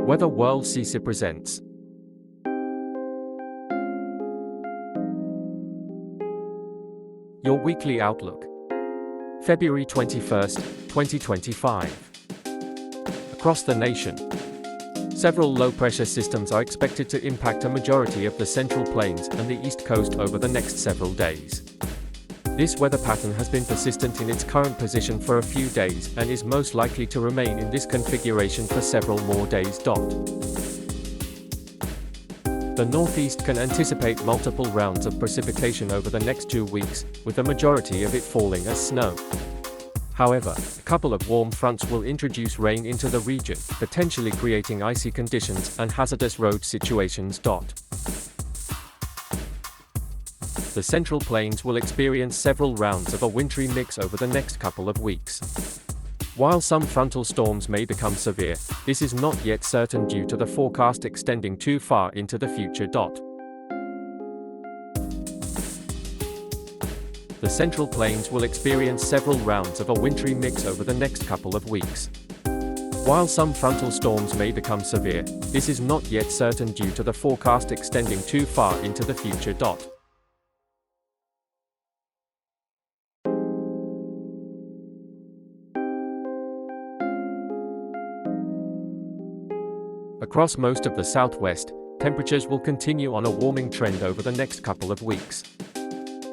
Weather World CISA presents. Your weekly outlook. February 21st, 2025. Across the nation, several low-pressure systems are expected to impact a majority of the Central Plains and the East Coast over the next several days. This weather pattern has been persistent in its current position for a few days and is most likely to remain in this configuration for several more days. The Northeast can anticipate multiple rounds of precipitation over the next 2 weeks, with the majority of it falling as snow. However, a couple of warm fronts will introduce rain into the region, potentially creating icy conditions and hazardous road situations. The Central Plains will experience several rounds of a wintry mix over the next couple of weeks. While some frontal storms may become severe, this is not yet certain due to the forecast extending too far into the future. The Central Plains will experience several rounds of a wintry mix over the next couple of weeks. While some frontal storms may become severe, this is not yet certain due to the forecast extending too far into the future. Across most of the Southwest, temperatures will continue on a warming trend over the next couple of weeks.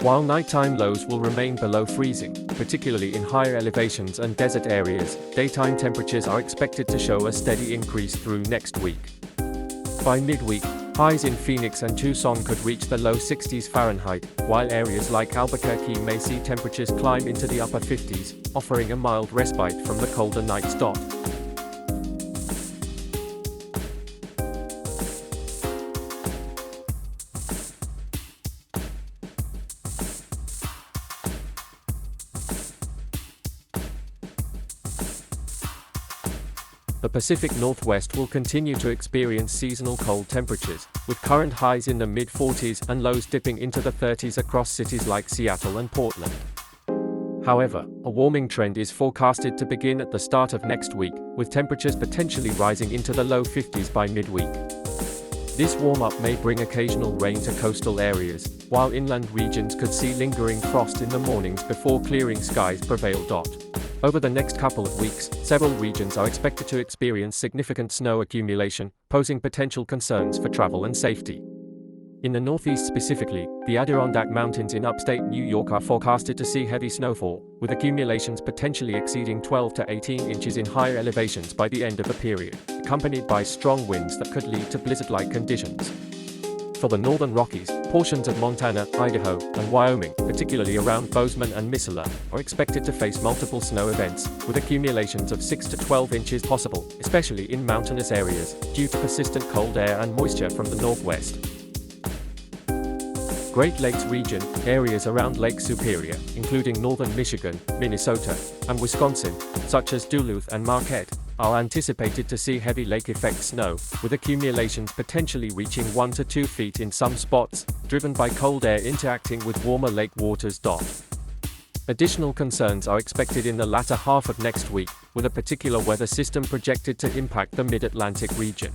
While nighttime lows will remain below freezing, particularly in higher elevations and desert areas, daytime temperatures are expected to show a steady increase through next week. By midweek, highs in Phoenix and Tucson could reach the low 60s Fahrenheit, while areas like Albuquerque may see temperatures climb into the upper 50s, offering a mild respite from the colder nights. The Pacific Northwest will continue to experience seasonal cold temperatures, with current highs in the mid-40s and lows dipping into the 30s across cities like Seattle and Portland. However, a warming trend is forecasted to begin at the start of next week, with temperatures potentially rising into the low 50s by midweek. This warm-up may bring occasional rain to coastal areas, while inland regions could see lingering frost in the mornings before clearing skies prevail. Over the next couple of weeks, several regions are expected to experience significant snow accumulation, posing potential concerns for travel and safety. In the Northeast specifically, the Adirondack Mountains in upstate New York are forecasted to see heavy snowfall, with accumulations potentially exceeding 12 to 18 inches in higher elevations by the end of the period, accompanied by strong winds that could lead to blizzard-like conditions. For the Northern Rockies, portions of Montana, Idaho, and Wyoming, particularly around Bozeman and Missoula, are expected to face multiple snow events, with accumulations of 6 to 12 inches possible, especially in mountainous areas, due to persistent cold air and moisture from the northwest. Great Lakes region, areas around Lake Superior, including northern Michigan, Minnesota, and Wisconsin, such as Duluth and Marquette, are anticipated to see heavy lake-effect snow, with accumulations potentially reaching 1 to 2 feet in some spots, driven by cold air interacting with warmer lake waters. Additional concerns are expected in the latter half of next week, with a particular weather system projected to impact the Mid-Atlantic region.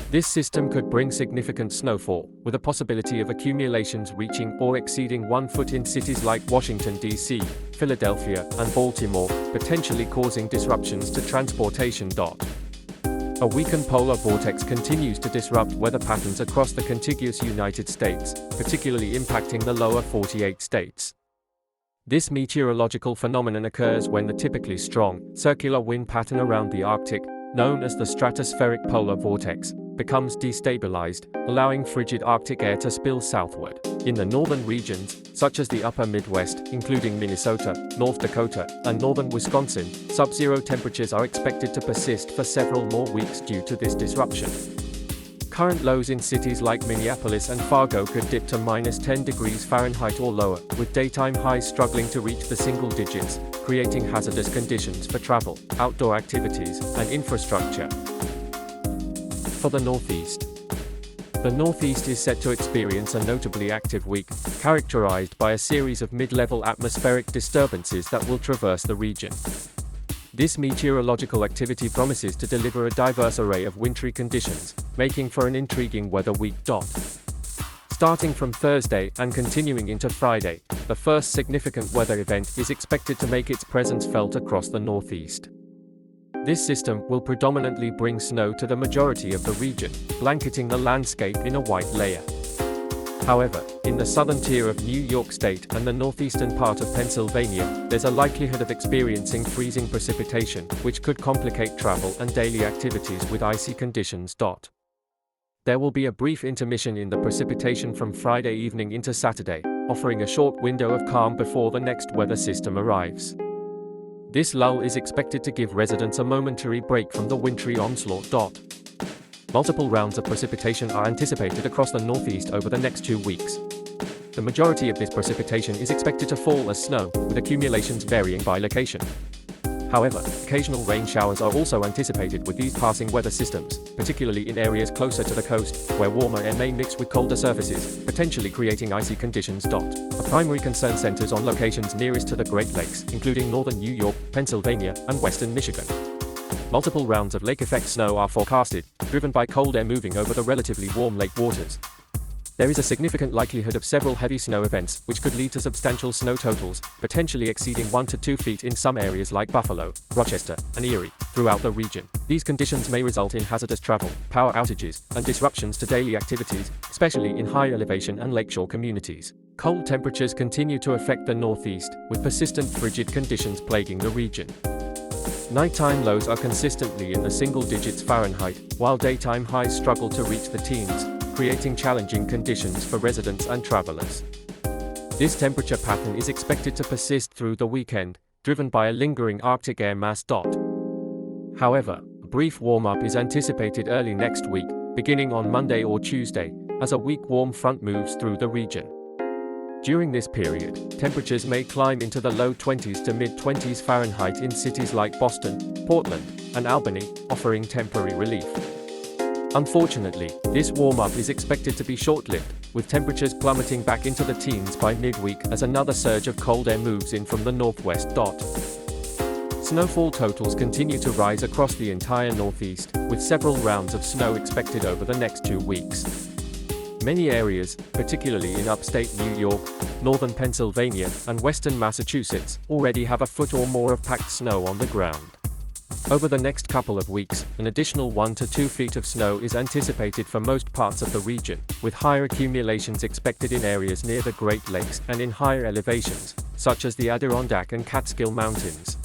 This system could bring significant snowfall, with a possibility of accumulations reaching or exceeding 1 foot in cities like Washington, D.C., Philadelphia, and Baltimore, potentially causing disruptions to transportation. A weakened polar vortex continues to disrupt weather patterns across the contiguous United States, particularly impacting the lower 48 states. This meteorological phenomenon occurs when the typically strong, circular wind pattern around the Arctic, known as the stratospheric polar vortex, becomes destabilized, allowing frigid Arctic air to spill southward. In the northern regions, such as the upper Midwest, including Minnesota, North Dakota, and northern Wisconsin, sub-zero temperatures are expected to persist for several more weeks due to this disruption. Current lows in cities like Minneapolis and Fargo could dip to -10 degrees Fahrenheit or lower, with daytime highs struggling to reach the single digits, creating hazardous conditions for travel, outdoor activities, and infrastructure. For the Northeast. The Northeast is set to experience a notably active week, characterized by a series of mid-level atmospheric disturbances that will traverse the region. This meteorological activity promises to deliver a diverse array of wintry conditions, making for an intriguing weather week. Starting from Thursday and continuing into Friday, the first significant weather event is expected to make its presence felt across the Northeast. This system will predominantly bring snow to the majority of the region, blanketing the landscape in a white layer. However, in the southern tier of New York State and the northeastern part of Pennsylvania, there's a likelihood of experiencing freezing precipitation, which could complicate travel and daily activities with icy conditions. There will be a brief intermission in the precipitation from Friday evening into Saturday, offering a short window of calm before the next weather system arrives. This lull is expected to give residents a momentary break from the wintry onslaught. Multiple rounds of precipitation are anticipated across the Northeast over the next 2 weeks. The majority of this precipitation is expected to fall as snow, with accumulations varying by location. However, occasional rain showers are also anticipated with these passing weather systems, particularly in areas closer to the coast, where warmer air may mix with colder surfaces, potentially creating icy conditions. A primary concern centers on locations nearest to the Great Lakes, including northern New York, Pennsylvania, and western Michigan. Multiple rounds of lake effect snow are forecasted, driven by cold air moving over the relatively warm lake waters. There is a significant likelihood of several heavy snow events, which could lead to substantial snow totals, potentially exceeding 1 to 2 feet in some areas like Buffalo, Rochester, and Erie, throughout the region. These conditions may result in hazardous travel, power outages, and disruptions to daily activities, especially in high elevation and lakeshore communities. Cold temperatures continue to affect the Northeast, with persistent frigid conditions plaguing the region. Nighttime lows are consistently in the single digits Fahrenheit, while daytime highs struggle to reach the teens, creating challenging conditions for residents and travelers. This temperature pattern is expected to persist through the weekend, driven by a lingering Arctic air mass. However, a brief warm-up is anticipated early next week, beginning on Monday or Tuesday, as a weak warm front moves through the region. During this period, temperatures may climb into the low 20s to mid-20s Fahrenheit in cities like Boston, Portland, and Albany, offering temporary relief. Unfortunately, this warm-up is expected to be short-lived, with temperatures plummeting back into the teens by midweek as another surge of cold air moves in from the northwest. Snowfall totals continue to rise across the entire Northeast, with several rounds of snow expected over the next 2 weeks. Many areas, particularly in upstate New York, northern Pennsylvania, and western Massachusetts, already have a foot or more of packed snow on the ground. Over the next couple of weeks, an additional 1 to 2 feet of snow is anticipated for most parts of the region, with higher accumulations expected in areas near the Great Lakes and in higher elevations, such as the Adirondack and Catskill Mountains.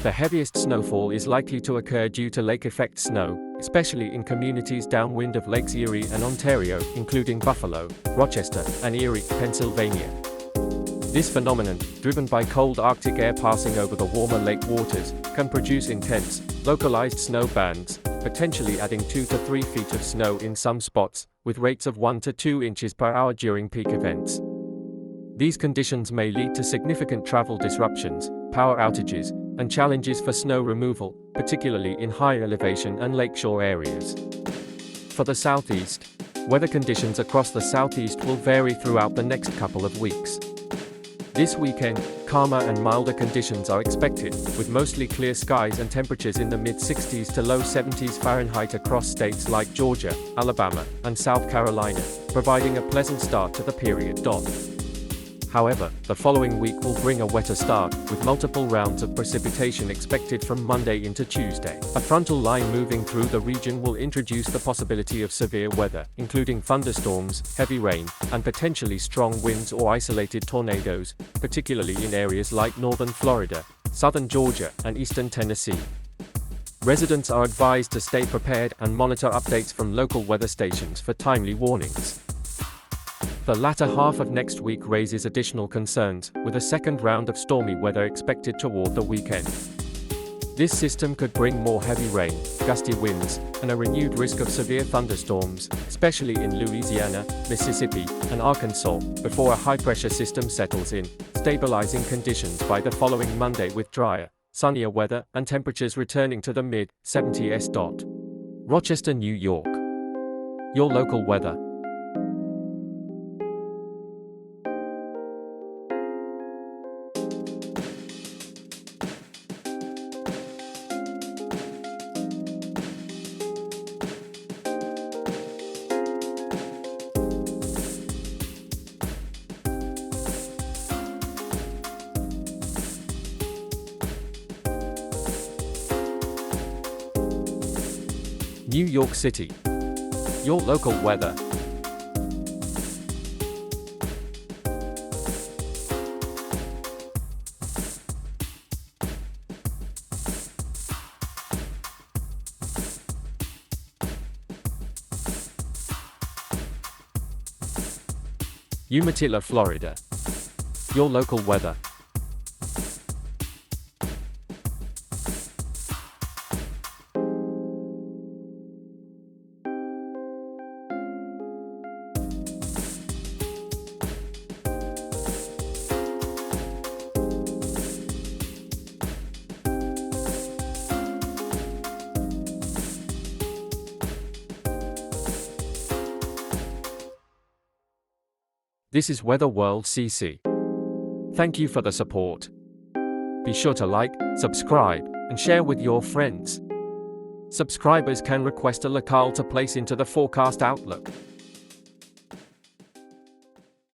The heaviest snowfall is likely to occur due to lake effect snow, especially in communities downwind of Lakes Erie and Ontario, including Buffalo, Rochester, and Erie, Pennsylvania. This phenomenon, driven by cold Arctic air passing over the warmer lake waters, can produce intense, localized snow bands, potentially adding 2 to 3 feet of snow in some spots, with rates of 1 to 2 inches per hour during peak events. These conditions may lead to significant travel disruptions, power outages, and challenges for snow removal, particularly in high elevation and lakeshore areas. For the Southeast, weather conditions across the Southeast will vary throughout the next couple of weeks. This weekend, calmer and milder conditions are expected, with mostly clear skies and temperatures in the mid-60s to low 70s Fahrenheit across states like Georgia, Alabama, and South Carolina, providing a pleasant start to the period. However, the following week will bring a wetter start, with multiple rounds of precipitation expected from Monday into Tuesday. A frontal line moving through the region will introduce the possibility of severe weather, including thunderstorms, heavy rain, and potentially strong winds or isolated tornadoes, particularly in areas like northern Florida, southern Georgia, and eastern Tennessee. Residents are advised to stay prepared and monitor updates from local weather stations for timely warnings. The latter half of next week raises additional concerns, with a second round of stormy weather expected toward the weekend. This system could bring more heavy rain, gusty winds, and a renewed risk of severe thunderstorms, especially in Louisiana, Mississippi, and Arkansas, before a high-pressure system settles in, stabilizing conditions by the following Monday with drier, sunnier weather and temperatures returning to the mid-70s. Rochester, New York. Your local weather. New York City. Your local weather. Umatilla, Florida. Your local weather. This is Weather World CC. Thank you for the support. Be sure to like, subscribe, and share with your friends. Subscribers can request a locale to place into the forecast outlook.